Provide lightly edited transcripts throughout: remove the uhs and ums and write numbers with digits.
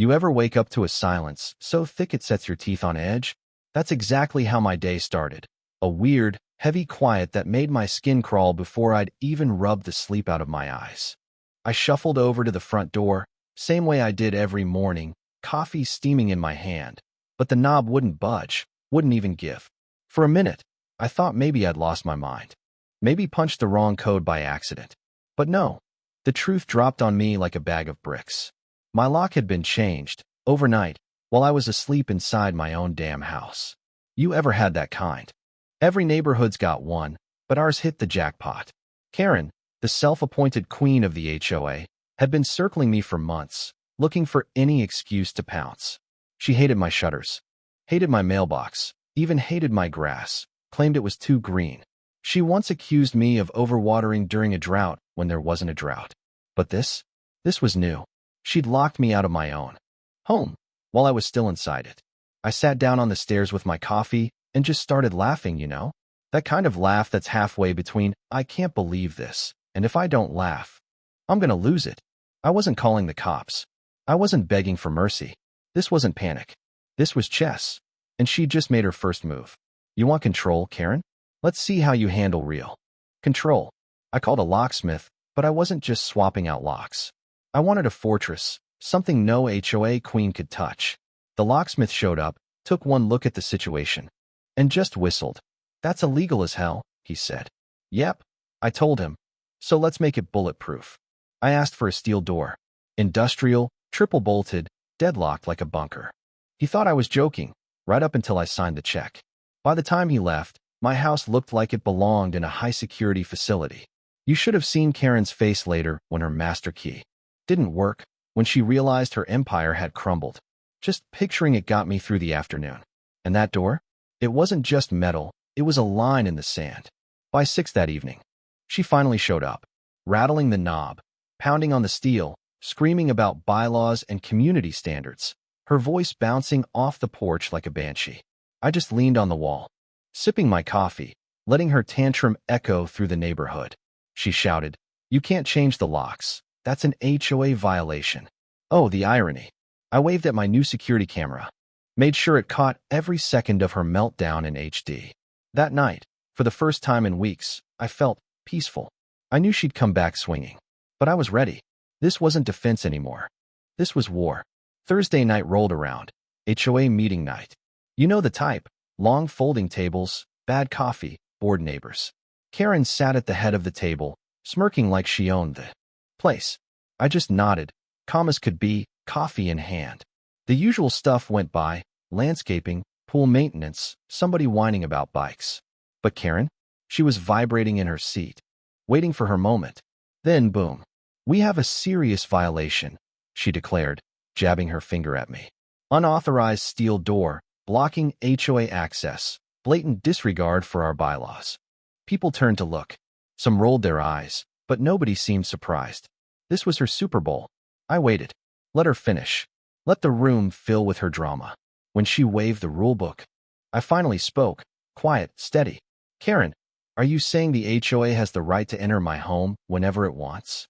You ever wake up to a silence so thick it sets your teeth on edge? That's exactly how my day started. A weird, heavy quiet that made my skin crawl before I'd even rubbed the sleep out of my eyes. I shuffled over to the front door, same way I did every morning, coffee steaming in my hand. But the knob wouldn't budge, wouldn't even give. For a minute, I thought maybe I'd lost my mind. Maybe punched the wrong code by accident. But no, the truth dropped on me like a bag of bricks. My lock had been changed, overnight, while I was asleep inside my own damn house. You ever had that kind? Every neighborhood's got one, but ours hit the jackpot. Karen, the self-appointed queen of the HOA, had been circling me for months, looking for any excuse to pounce. She hated my shutters, hated my mailbox, even hated my grass, claimed it was too green. She once accused me of overwatering during a drought when there wasn't a drought. But this was new. She'd locked me out of my own home while I was still inside it. I sat down on the stairs with my coffee and just started laughing, you know? That kind of laugh that's halfway between, I can't believe this, and if I don't laugh, I'm gonna lose it. I wasn't calling the cops. I wasn't begging for mercy. This wasn't panic. This was chess. And she just made her first move. You want control, Karen? Let's see how you handle real control. I called a locksmith, but I wasn't just swapping out locks. I wanted a fortress, something no HOA queen could touch. The locksmith showed up, took one look at the situation, and just whistled. That's illegal as hell, he said. Yep, I told him. So let's make it bulletproof. I asked for a steel door. Industrial, triple bolted, deadlocked like a bunker. He thought I was joking, right up until I signed the check. By the time he left, my house looked like it belonged in a high-security facility. You should have seen Karen's face later when her master key didn't work, when she realized her empire had crumbled. Just picturing it got me through the afternoon. And that door? It wasn't just metal, it was a line in the sand. By 6 that evening, she finally showed up, rattling the knob, pounding on the steel, screaming about bylaws and community standards, her voice bouncing off the porch like a banshee. I just leaned on the wall, sipping my coffee, letting her tantrum echo through the neighborhood. She shouted, "You can't change the locks. That's an HOA violation." Oh, the irony. I waved at my new security camera, made sure it caught every second of her meltdown in HD. That night, for the first time in weeks, I felt peaceful. I knew she'd come back swinging. But I was ready. This wasn't defense anymore. This was war. Thursday night rolled around. HOA meeting night. You know the type. Long folding tables, bad coffee, bored neighbors. Karen sat at the head of the table, smirking like she owned the place. I just nodded, calm as could be, coffee in hand. The usual stuff went by, landscaping, pool maintenance, somebody whining about bikes. But Karen? She was vibrating in her seat, waiting for her moment. Then, boom. "We have a serious violation," she declared, jabbing her finger at me. "Unauthorized steel door, blocking HOA access, blatant disregard for our bylaws." People turned to look. Some rolled their eyes, but nobody seemed surprised. This was her Super Bowl. I waited. Let her finish. Let the room fill with her drama. When she waved the rulebook, I finally spoke, quiet, steady. "Karen, are you saying the HOA has the right to enter my home whenever it wants?"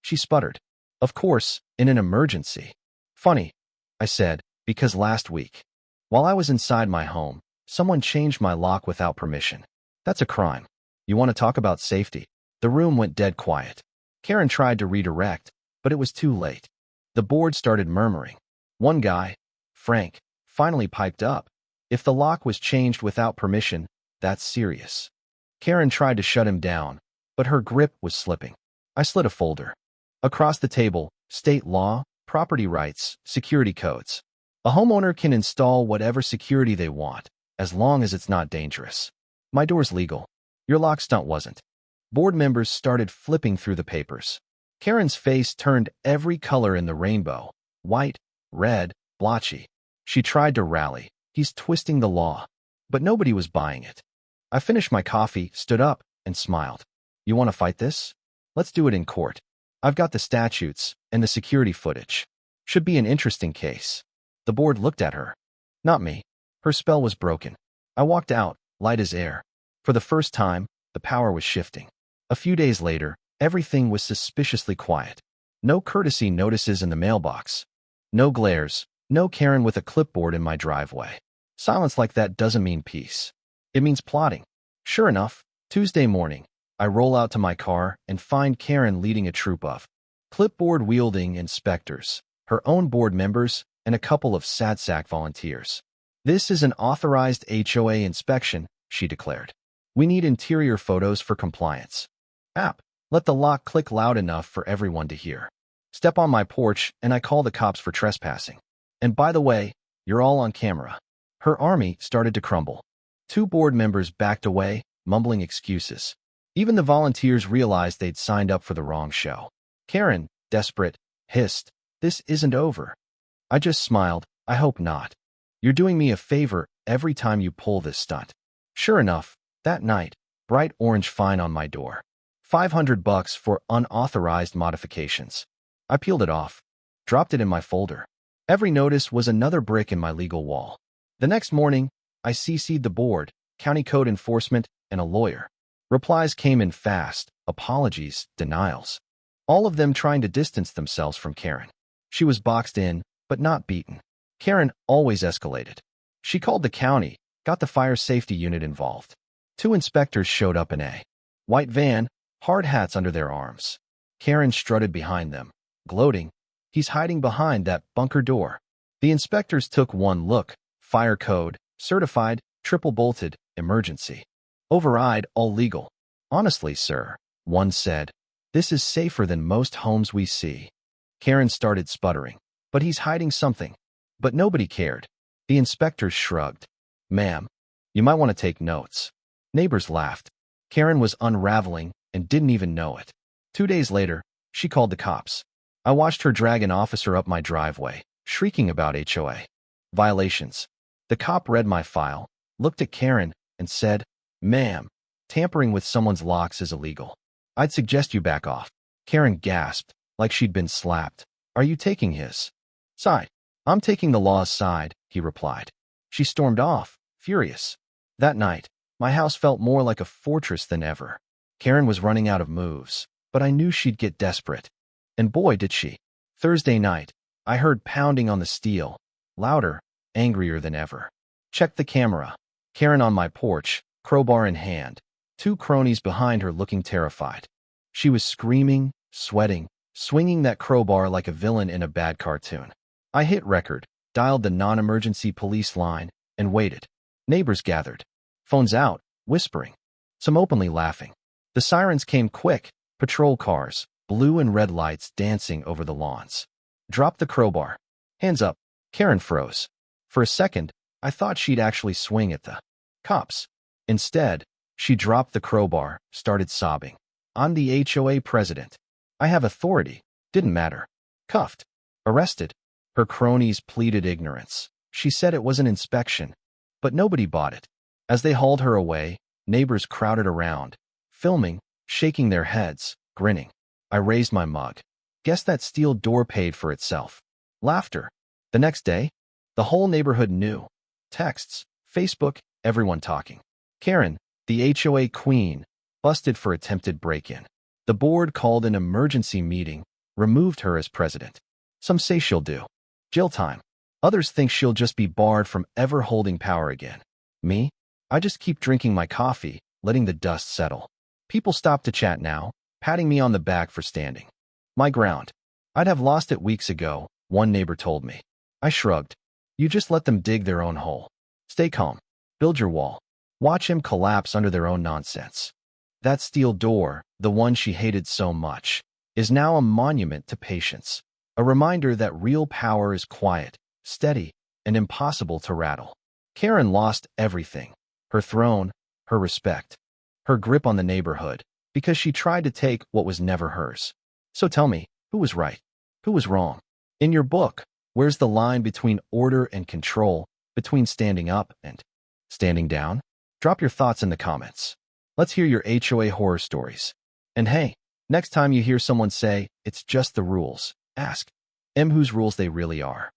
She sputtered. "Of course, in an emergency." "Funny," I said, "because last week, while I was inside my home, someone changed my lock without permission. That's a crime. You want to talk about safety?" The room went dead quiet. Karen tried to redirect, but it was too late. The board started murmuring. One guy, Frank, finally piped up. "If the lock was changed without permission, that's serious." Karen tried to shut him down, but her grip was slipping. I slid a folder. Across the table, state law, property rights, security codes. A homeowner can install whatever security they want, as long as it's not dangerous. My door's legal. Your lock stunt wasn't. Board members started flipping through the papers. Karen's face turned every color in the rainbow. White, red, blotchy. She tried to rally. "He's twisting the law." But nobody was buying it. I finished my coffee, stood up, and smiled. "You want to fight this? Let's do it in court. I've got the statutes and the security footage. Should be an interesting case." The board looked at her. Not me. Her spell was broken. I walked out, light as air. For the first time, the power was shifting. A few days later, everything was suspiciously quiet. No courtesy notices in the mailbox. No glares, no Karen with a clipboard in my driveway. Silence like that doesn't mean peace. It means plotting. Sure enough, Tuesday morning, I roll out to my car and find Karen leading a troop of clipboard-wielding inspectors, her own board members, and a couple of SADSAC volunteers. This is an authorized HOA inspection, she declared. We need interior photos for compliance. App, let the lock click loud enough for everyone to hear. Step on my porch and I call the cops for trespassing. And by the way, you're all on camera. Her army started to crumble. 2 board members backed away, mumbling excuses. Even the volunteers realized they'd signed up for the wrong show. Karen, desperate, hissed, "This isn't over." I just smiled. I hope not. You're doing me a favor every time you pull this stunt. Sure enough, that night, bright orange fine on my door. $500 for unauthorized modifications. I peeled it off, dropped it in my folder. Every notice was another brick in my legal wall. The next morning, I CC'd the board, county code enforcement, and a lawyer. Replies came in fast, apologies, denials. All of them trying to distance themselves from Karen. She was boxed in, but not beaten. Karen always escalated. She called the county, got the fire safety unit involved. 2 inspectors showed up in a white van, hard hats under their arms. Karen strutted behind them, gloating. He's hiding behind that bunker door. The inspectors took one look. Fire code, certified, triple bolted, emergency. Override, all legal. Honestly, sir, one said, this is safer than most homes we see. Karen started sputtering. But he's hiding something. But nobody cared. The inspectors shrugged. Ma'am, you might want to take notes. Neighbors laughed. Karen was unraveling and didn't even know it. 2 days later, she called the cops. I watched her drag an officer up my driveway, shrieking about HOA violations. The cop read my file, looked at Karen, and said, "Ma'am, tampering with someone's locks is illegal. I'd suggest you back off." Karen gasped, like she'd been slapped. "Are you taking his side?" "I'm taking the law's side," he replied. She stormed off, furious. That night, my house felt more like a fortress than ever. Karen was running out of moves, but I knew she'd get desperate. And boy, did she. Thursday night, I heard pounding on the steel, louder, angrier than ever. Checked the camera. Karen on my porch, crowbar in hand, 2 cronies behind her looking terrified. She was screaming, sweating, swinging that crowbar like a villain in a bad cartoon. I hit record, dialed the non-emergency police line, and waited. Neighbors gathered. Phones out, whispering. Some openly laughing. The sirens came quick, patrol cars, blue and red lights dancing over the lawns. Dropped the crowbar. Hands up. Karen froze. For a second, I thought she'd actually swing at the cops. Instead, she dropped the crowbar, started sobbing. "I'm the HOA president. I have authority." Didn't matter. Cuffed. Arrested. Her cronies pleaded ignorance. She said it was an inspection. But nobody bought it. As they hauled her away, neighbors crowded around, filming, shaking their heads, grinning. I raised my mug. Guess that steel door paid for itself. Laughter. The next day, the whole neighborhood knew. Texts, Facebook, everyone talking. Karen, the HOA queen, busted for attempted break-in. The board called an emergency meeting, removed her as president. Some say she'll do jail time. Others think she'll just be barred from ever holding power again. Me? I just keep drinking my coffee, letting the dust settle. People stop to chat now, patting me on the back for standing my ground. I'd have lost it weeks ago, one neighbor told me. I shrugged. You just let them dig their own hole. Stay calm. Build your wall. Watch him collapse under their own nonsense. That steel door, the one she hated so much, is now a monument to patience. A reminder that real power is quiet, steady, and impossible to rattle. Karen lost everything. Her throne, her respect, her grip on the neighborhood, because she tried to take what was never hers. So tell me, who was right? Who was wrong? In your book, where's the line between order and control, between standing up and standing down? Drop your thoughts in the comments. Let's hear your HOA horror stories. And hey, next time you hear someone say, "It's just the rules," ask, whose rules they really are.